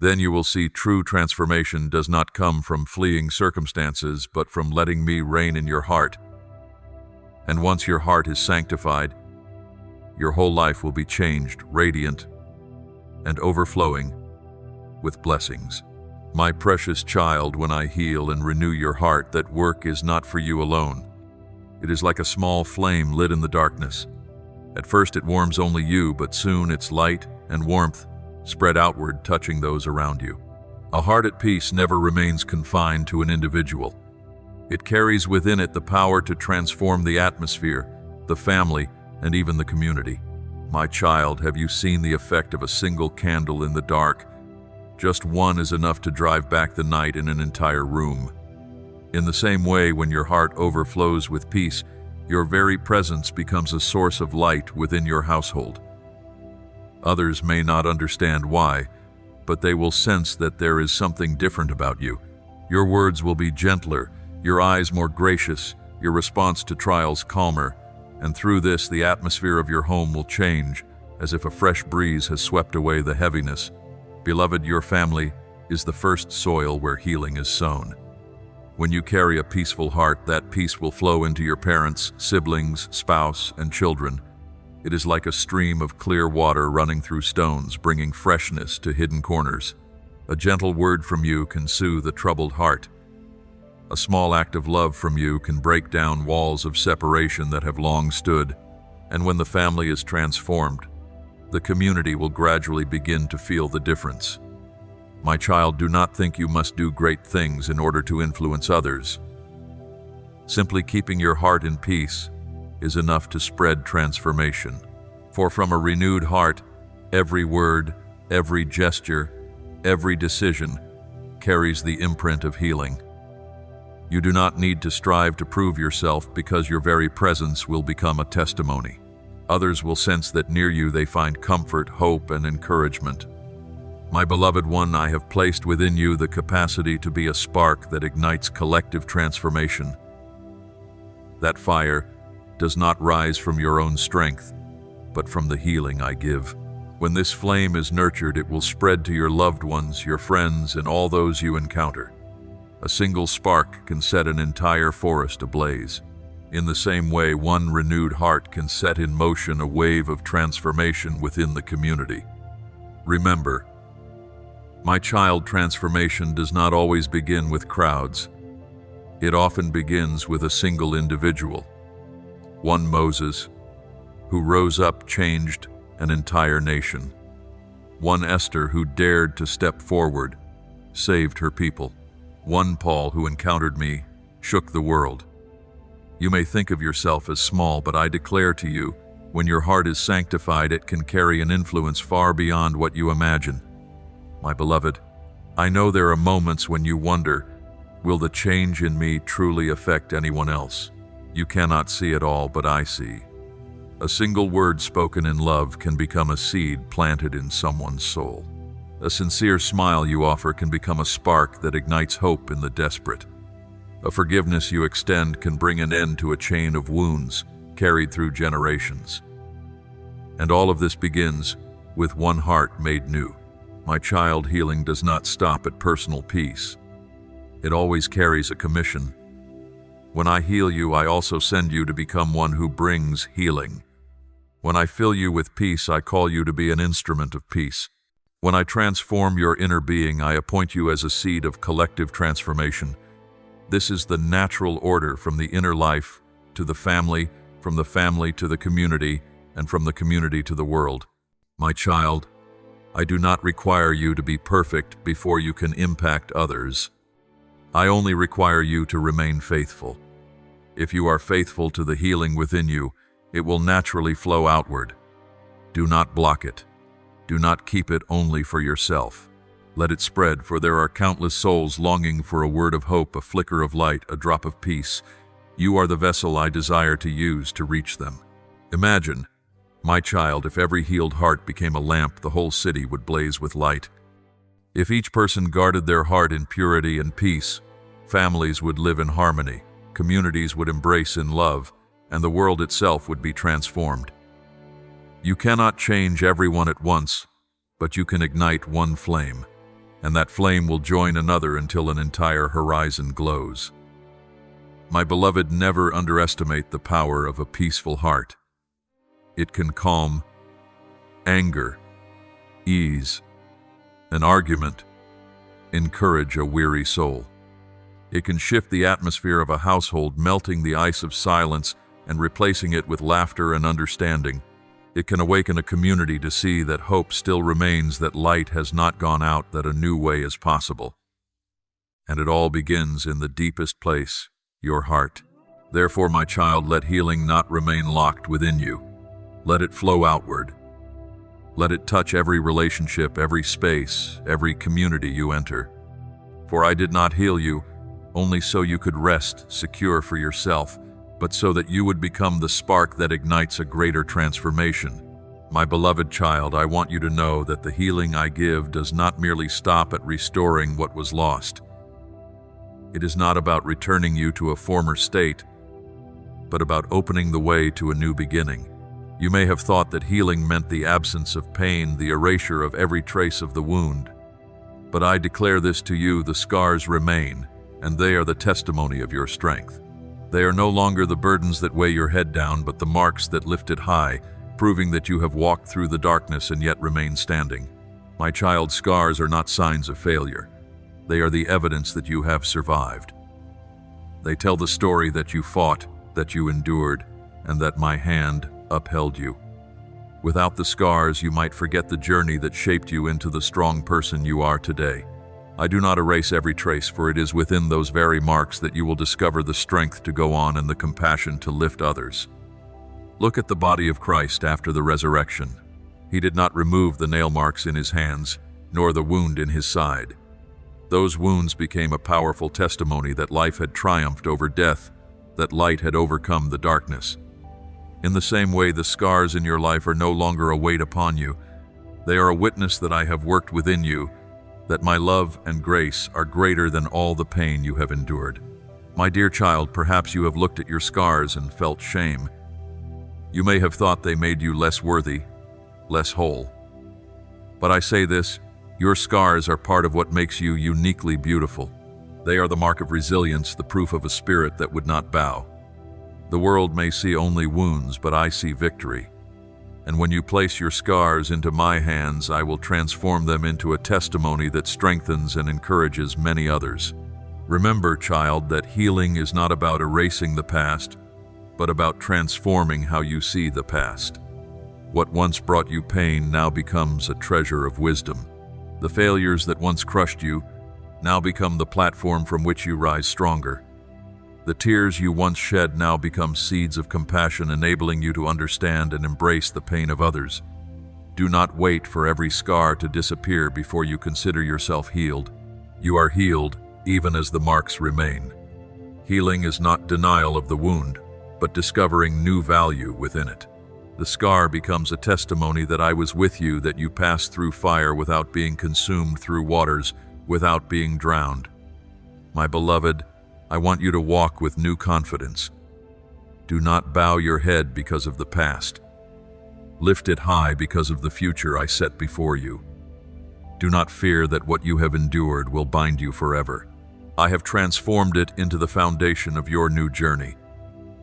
Speaker 1: Then you will see true transformation does not come from fleeing circumstances, but from letting me reign in your heart. And once your heart is sanctified, your whole life will be changed, radiant, and overflowing with blessings. My precious child, when I heal and renew your heart, that work is not for you alone. It is like a small flame lit in the darkness. At first it warms only you, but soon its light and warmth spread outward, touching those around you. A heart at peace never remains confined to an individual. It carries within it the power to transform the atmosphere, the family, and even the community. My child, have you seen the effect of a single candle in the dark? Just one is enough to drive back the night in an entire room. In the same way, when your heart overflows with peace, your very presence becomes a source of light within your household. Others may not understand why, but they will sense that there is something different about you. Your words will be gentler, your eyes more gracious, your response to trials calmer, and through this the atmosphere of your home will change, as if a fresh breeze has swept away the heaviness. Beloved, your family is the first soil where healing is sown. When you carry a peaceful heart, that peace will flow into your parents, siblings, spouse, and children. It is like a stream of clear water running through stones, bringing freshness to hidden corners. A gentle word from you can soothe a troubled heart. A small act of love from you can break down walls of separation that have long stood. And when the family is transformed, the community will gradually begin to feel the difference. My child, do not think you must do great things in order to influence others. Simply keeping your heart in peace is enough to spread transformation. For from a renewed heart, every word, every gesture, every decision carries the imprint of healing. You do not need to strive to prove yourself, because your very presence will become a testimony. Others will sense that near you they find comfort, hope, and encouragement. My beloved one, I have placed within you the capacity to be a spark that ignites collective transformation. That fire does not rise from your own strength, but from the healing I give. When this flame is nurtured, it will spread to your loved ones, your friends, and all those you encounter. A single spark can set an entire forest ablaze. In the same way, one renewed heart can set in motion a wave of transformation within the community. Remember, my child, transformation does not always begin with crowds. It often begins with a single individual. One Moses, who rose up, changed an entire nation. One Esther, who dared to step forward, saved her people. One Paul, who encountered me, shook the world. You may think of yourself as small, but I declare to you, when your heart is sanctified, it can carry an influence far beyond what you imagine. My beloved, I know there are moments when you wonder, will the change in me truly affect anyone else? You cannot see it all, but I see. A single word spoken in love can become a seed planted in someone's soul. A sincere smile you offer can become a spark that ignites hope in the desperate. A forgiveness you extend can bring an end to a chain of wounds carried through generations. And all of this begins with one heart made new. My child, healing does not stop at personal peace. It always carries a commission. When I heal you, I also send you to become one who brings healing. When I fill you with peace, I call you to be an instrument of peace. When I transform your inner being, I appoint you as a seed of collective transformation. This is the natural order, from the inner life to the family, from the family to the community, and from the community to the world. My child, I do not require you to be perfect before you can impact others. I only require you to remain faithful. If you are faithful to the healing within you, it will naturally flow outward. Do not block it. Do not keep it only for yourself. Let it spread, for there are countless souls longing for a word of hope, a flicker of light, a drop of peace. You are the vessel I desire to use to reach them. Imagine, my child, if every healed heart became a lamp, the whole city would blaze with light. If each person guarded their heart in purity and peace, Families would live in harmony, communities would embrace in love, and the world itself would be transformed. You cannot change everyone at once, but you can ignite one flame, and that flame will join another until an entire horizon glows. My beloved, never underestimate the power of a peaceful heart. It can calm anger, ease an argument, encourage a weary soul. It can shift the atmosphere of a household, melting the ice of silence and replacing it with laughter and understanding. It can awaken a community to see that hope still remains, that light has not gone out, that a new way is possible. And it all begins in the deepest place, your heart. Therefore, my child, let healing not remain locked within you. Let it flow outward. Let it touch every relationship, every space, every community you enter. For I did not heal you only so you could rest secure for yourself, but so that you would become the spark that ignites a greater transformation. My beloved child, I want you to know that the healing I give does not merely stop at restoring what was lost. It is not about returning you to a former state, but about opening the way to a new beginning. You may have thought that healing meant the absence of pain, the erasure of every trace of the wound. But I declare this to you: the scars remain, and they are the testimony of your strength. They are no longer the burdens that weigh your head down, but the marks that lift it high, proving that you have walked through the darkness and yet remain standing. My child, scars are not signs of failure. They are the evidence that you have survived. They tell the story that you fought, that you endured, and that my hand upheld you. Without the scars, you might forget the journey that shaped you into the strong person you are today. I do not erase every trace, for it is within those very marks that you will discover the strength to go on and the compassion to lift others. Look at the body of Christ after the resurrection. He did not remove the nail marks in his hands, nor the wound in his side. Those wounds became a powerful testimony that life had triumphed over death, that light had overcome the darkness. In the same way, the scars in your life are no longer a weight upon you. They are a witness that I have worked within you, that my love and grace are greater than all the pain you have endured. My dear child, perhaps you have looked at your scars and felt shame. You may have thought they made you less worthy, less whole. But I say this: your scars are part of what makes you uniquely beautiful. They are the mark of resilience, the proof of a spirit that would not bow. The world may see only wounds, but I see victory. And when you place your scars into my hands, I will transform them into a testimony that strengthens and encourages many others. Remember, child, that healing is not about erasing the past, but about transforming how you see the past. What once brought you pain now becomes a treasure of wisdom. The failures that once crushed you now become the platform from which you rise stronger. The tears you once shed now become seeds of compassion, enabling you to understand and embrace the pain of others. Do not wait for every scar to disappear before you consider yourself healed. You are healed even as the marks remain. Healing is not denial of the wound, but discovering new value within it. The scar becomes a testimony that I was with you, that you passed through fire without being consumed, through waters without being drowned. My beloved, I want you to walk with new confidence. Do not bow your head because of the past. Lift it high because of the future I set before you. Do not fear that what you have endured will bind you forever. I have transformed it into the foundation of your new journey.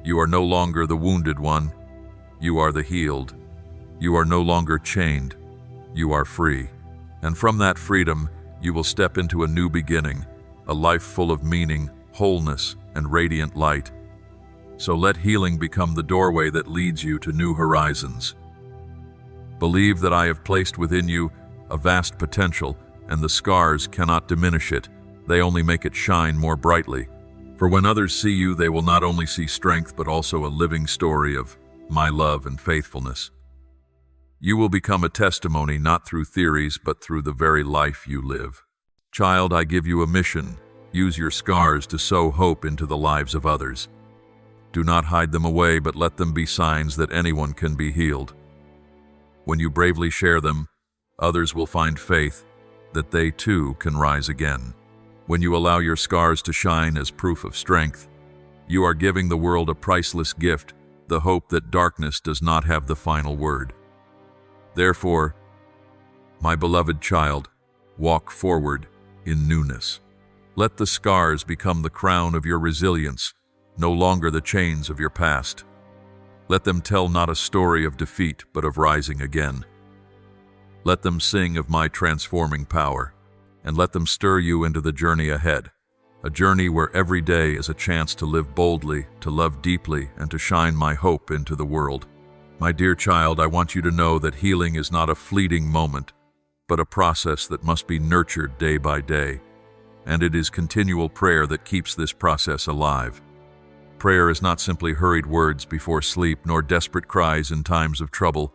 Speaker 1: You are no longer the wounded one. You are the healed. You are no longer chained. You are free. And from that freedom, you will step into a new beginning, a life full of meaning, wholeness, and radiant light. So let healing become the doorway that leads you to new horizons. Believe that I have placed within you a vast potential, and the scars cannot diminish it. They only make it shine more brightly. For when others see you, they will not only see strength, but also a living story of my love and faithfulness. You will become a testimony not through theories, but through the very life you live. Child, I give you a mission. Use your scars to sow hope into the lives of others. Do not hide them away, but let them be signs that anyone can be healed. When you bravely share them, others will find faith that they too can rise again. When you allow your scars to shine as proof of strength, you are giving the world a priceless gift, the hope that darkness does not have the final word. Therefore, my beloved child, walk forward in newness. Let the scars become the crown of your resilience, no longer the chains of your past. Let them tell not a story of defeat, but of rising again. Let them sing of my transforming power, and let them stir you into the journey ahead, a journey where every day is a chance to live boldly, to love deeply, and to shine my hope into the world. My dear child, I want you to know that healing is not a fleeting moment, but a process that must be nurtured day by day, and it is continual prayer that keeps this process alive. Prayer is not simply hurried words before sleep, nor desperate cries in times of trouble.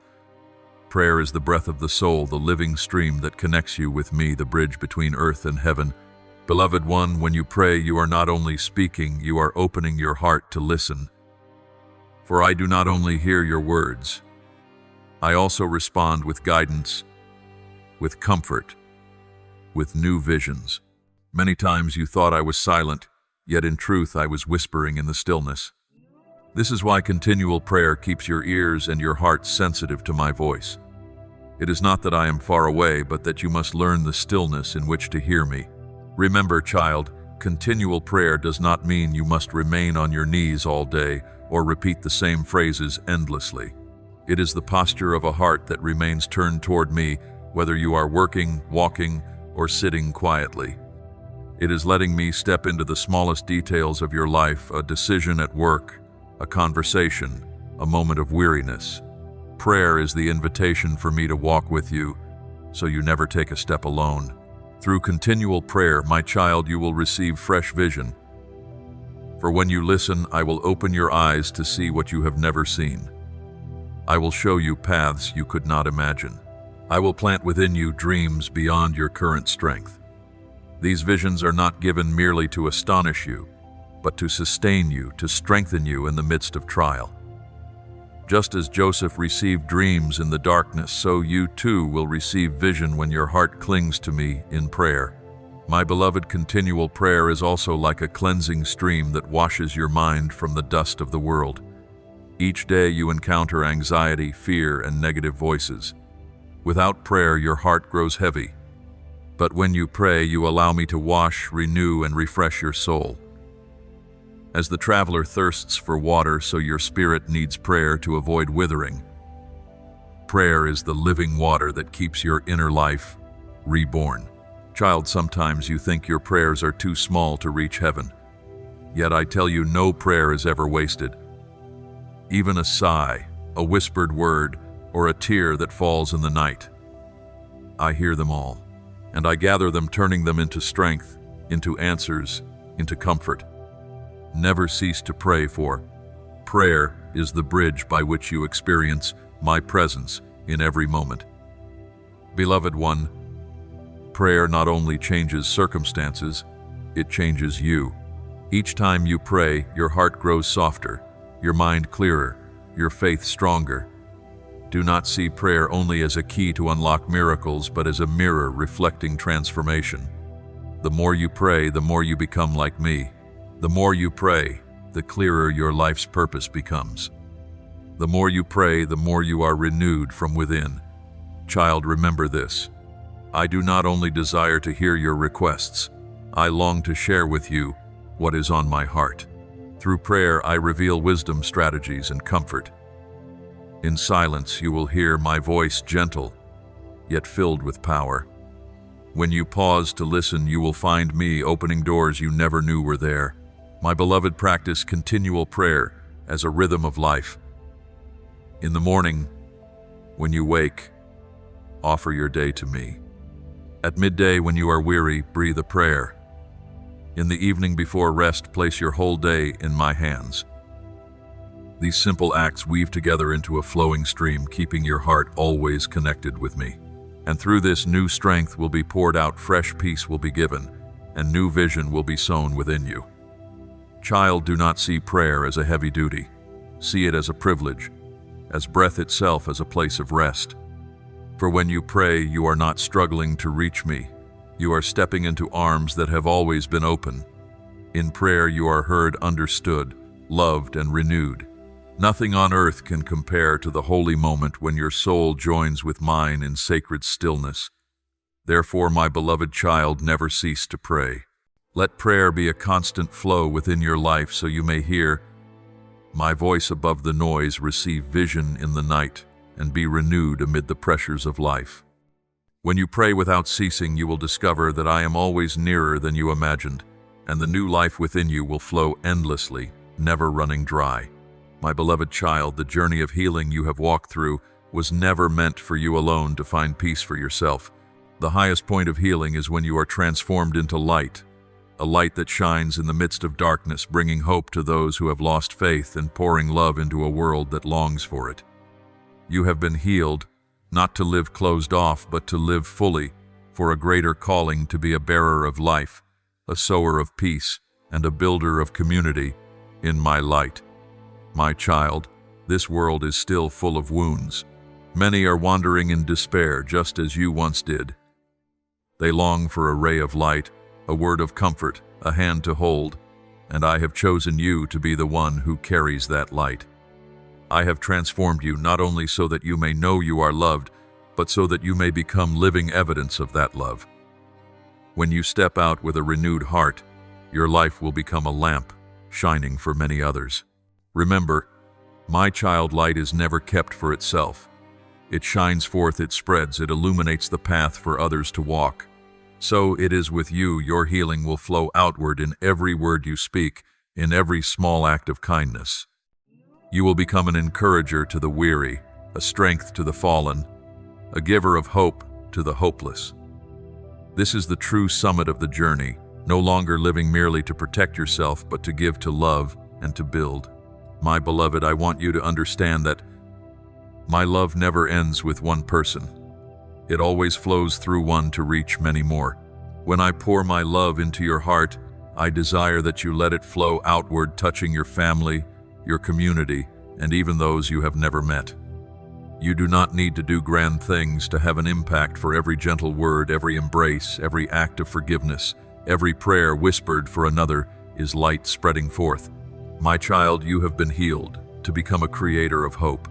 Speaker 1: Prayer is the breath of the soul, the living stream that connects you with me, the bridge between earth and heaven. Beloved one, when you pray, you are not only speaking, you are opening your heart to listen. For I do not only hear your words, I also respond with guidance, with comfort, with new visions. Many times you thought I was silent, yet in truth I was whispering in the stillness. This is why continual prayer keeps your ears and your heart sensitive to my voice. It is not that I am far away, but that you must learn the stillness in which to hear me. Remember, child, continual prayer does not mean you must remain on your knees all day or repeat the same phrases endlessly. It is the posture of a heart that remains turned toward me, whether you are working, walking, or sitting quietly. It is letting me step into the smallest details of your life, a decision at work, a conversation, a moment of weariness. Prayer is the invitation for me to walk with you, so you never take a step alone. Through continual prayer, my child, you will receive fresh vision. For when you listen, I will open your eyes to see what you have never seen. I will show you paths you could not imagine. I will plant within you dreams beyond your current strength. These visions are not given merely to astonish you, but to sustain you, to strengthen you in the midst of trial. Just as Joseph received dreams in the darkness, so you too will receive vision when your heart clings to me in prayer. My beloved, continual prayer is also like a cleansing stream that washes your mind from the dust of the world. Each day you encounter anxiety, fear, and negative voices. Without prayer, your heart grows heavy. But when you pray, you allow me to wash, renew, and refresh your soul. As the traveler thirsts for water, so your spirit needs prayer to avoid withering. Prayer is the living water that keeps your inner life reborn. Child, sometimes you think your prayers are too small to reach heaven. Yet I tell you, no prayer is ever wasted. Even a sigh, a whispered word, or a tear that falls in the night. I hear them all, and I gather them, turning them into strength, into answers, into comfort. Never cease to pray, for prayer is the bridge by which you experience my presence in every moment. Beloved one, prayer not only changes circumstances, it changes you. Each time you pray, your heart grows softer, your mind clearer, your faith stronger. Do not see prayer only as a key to unlock miracles, but as a mirror reflecting transformation. The more you pray, the more you become like me. The more you pray, the clearer your life's purpose becomes. The more you pray, the more you are renewed from within. Child, remember this. I do not only desire to hear your requests, I long to share with you what is on my heart. Through prayer, I reveal wisdom, strategies, and comfort. In silence, you will hear my voice, gentle, yet filled with power. When you pause to listen, you will find me opening doors you never knew were there. My beloved, practice continual prayer as a rhythm of life. In the morning, when you wake, offer your day to me. At midday, when you are weary, breathe a prayer. In the evening before rest, place your whole day in my hands. These simple acts weave together into a flowing stream, keeping your heart always connected with me. And through this, new strength will be poured out, fresh peace will be given, and new vision will be sown within you. Child, do not see prayer as a heavy duty. See it as a privilege, as breath itself, as a place of rest. For when you pray, you are not struggling to reach me. You are stepping into arms that have always been open. In prayer you are heard, understood, loved, and renewed. Nothing on earth can compare to the holy moment when your soul joins with mine in sacred stillness. Therefore, my beloved child, never cease to pray. Let prayer be a constant flow within your life so you may hear my voice above the noise, receive vision in the night, and be renewed amid the pressures of life. When you pray without ceasing, you will discover that I am always nearer than you imagined, and the new life within you will flow endlessly, never running dry. My beloved child, the journey of healing you have walked through was never meant for you alone to find peace for yourself. The highest point of healing is when you are transformed into light, a light that shines in the midst of darkness, bringing hope to those who have lost faith and pouring love into a world that longs for it. You have been healed, not to live closed off, but to live fully, for a greater calling to be a bearer of life, a sower of peace, and a builder of community in my light. My child, this world is still full of wounds. Many are wandering in despair, just as you once did. They long for a ray of light, a word of comfort, a hand to hold, and I have chosen you to be the one who carries that light. I have transformed you not only so that you may know you are loved, but so that you may become living evidence of that love. When you step out with a renewed heart, your life will become a lamp, shining for many others. Remember, my child, light is never kept for itself. It shines forth, it spreads, it illuminates the path for others to walk. So it is with you. Your healing will flow outward in every word you speak, in every small act of kindness. You will become an encourager to the weary, a strength to the fallen, a giver of hope to the hopeless. This is the true summit of the journey, no longer living merely to protect yourself, but to give, to love, and to build. My beloved, I want you to understand that my love never ends with one person. It always flows through one to reach many more. When I pour my love into your heart, I desire that you let it flow outward, touching your family, your community, and even those you have never met. You do not need to do grand things to have an impact, for every gentle word, every embrace, every act of forgiveness, every prayer whispered for another is light spreading forth. My child, you have been healed to become a creator of hope.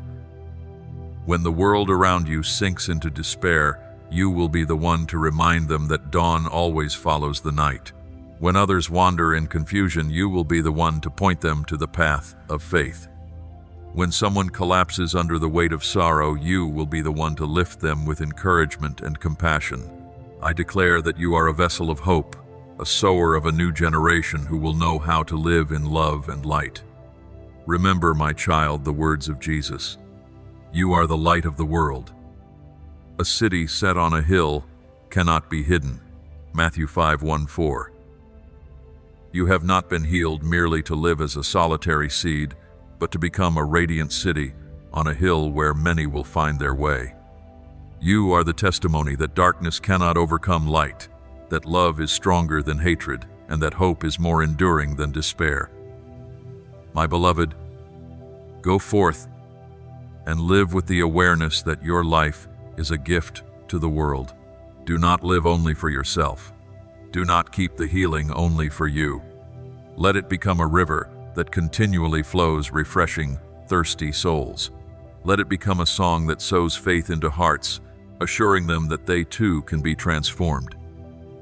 Speaker 1: When the world around you sinks into despair, you will be the one to remind them that dawn always follows the night. When others wander in confusion, you will be the one to point them to the path of faith. When someone collapses under the weight of sorrow, you will be the one to lift them with encouragement and compassion. I declare that you are a vessel of hope, a sower of a new generation who will know how to live in love and light. Remember, my child, the words of Jesus. You are the light of the world. A city set on a hill cannot be hidden. Matthew 5:1-4. You have not been healed merely to live as a solitary seed, but to become a radiant city on a hill where many will find their way. You are the testimony that darkness cannot overcome light, that love is stronger than hatred, and that hope is more enduring than despair. My beloved, go forth and live with the awareness that your life is a gift to the world. Do not live only for yourself. Do not keep the healing only for you. Let it become a river that continually flows, refreshing thirsty souls. Let it become a song that sows faith into hearts, assuring them that they too can be transformed.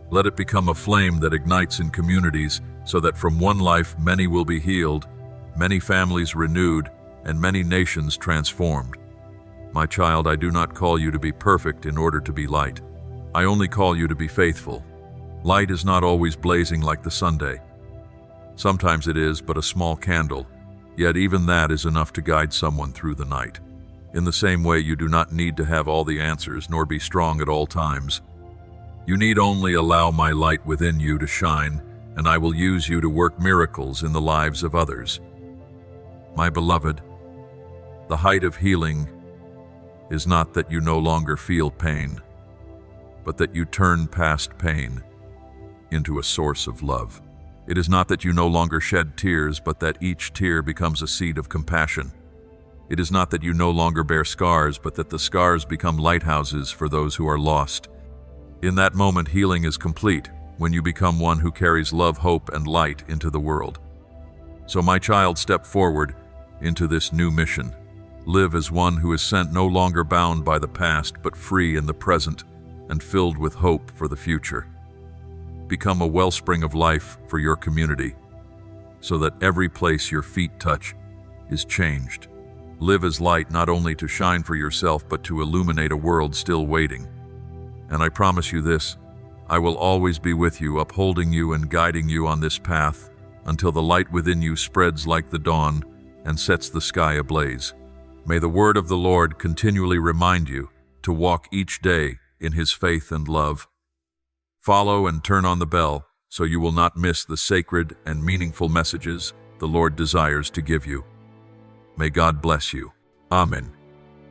Speaker 1: Let it become a flame that ignites in communities, so that from one life many will be healed, many families renewed, and many nations transformed. My child, I do not call you to be perfect in order to be light. I only call you to be faithful. Light is not always blazing like the sunday. Sometimes it is but a small candle, yet even that is enough to guide someone through the night. In the same way, you do not need to have all the answers nor be strong at all times. You need only allow my light within you to shine, and I will use you to work miracles in the lives of others. My beloved, the height of healing is not that you no longer feel pain, but that you turn past pain into a source of love. It is not that you no longer shed tears, but that each tear becomes a seed of compassion. It is not that you no longer bear scars, but that the scars become lighthouses for those who are lost. In that moment, healing is complete when you become one who carries love, hope, and light into the world. So my child, step forward into this new mission. Live as one who is sent, no longer bound by the past, but free in the present and filled with hope for the future. Become a wellspring of life for your community, so that every place your feet touch is changed. Live as light, not only to shine for yourself, but to illuminate a world still waiting. And I promise you this, I will always be with you, upholding you and guiding you on this path until the light within you spreads like the dawn and sets the sky ablaze. May the word of the Lord continually remind you to walk each day in His faith and love. Follow and turn on the bell so you will not miss the sacred and meaningful messages the Lord desires to give you. May God bless you. Amen.